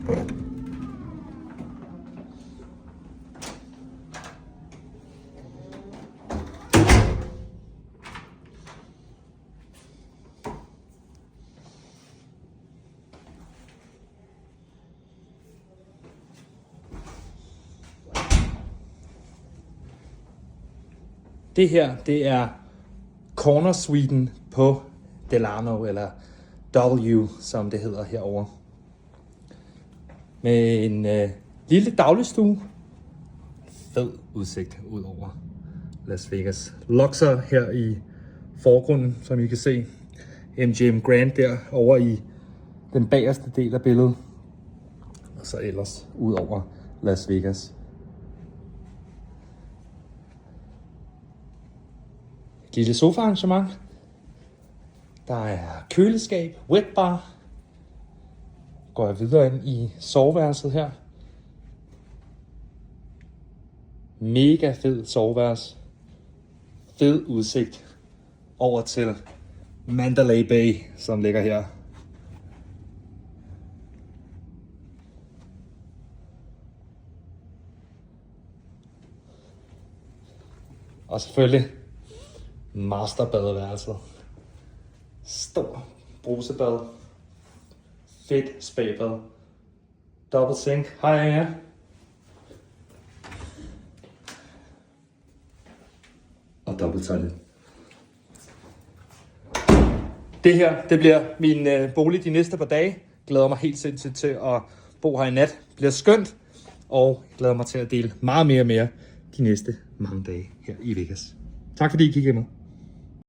Det her, det er corner suiten på Delano, eller W, som det hedder herovre. Med en lille dagligstue. Fed udsigt ud over Las Vegas. Luxor her i forgrunden, som I kan se. MGM Grand der over i den bagerste del af billedet. Og så ellers ud over Las Vegas. Et lille sofa-arrangement. Der er køleskab, wetbar. Går jeg videre ind i soveværelset her. Mega fed soveværelse. Fed udsigt over til Mandalay Bay, som ligger her. Og selvfølgelig masterbadeværelset. Stor brusebad. Fedt spabad. Double sink. Hej ja. Og dobbelt toilet. Det her, det bliver min bolig de næste par dage. Glæder mig helt sindssygt til at bo her i nat. Det bliver skønt. Og jeg glæder mig til at dele meget mere de næste mange dage her i Vegas. Tak fordi I kiggede med.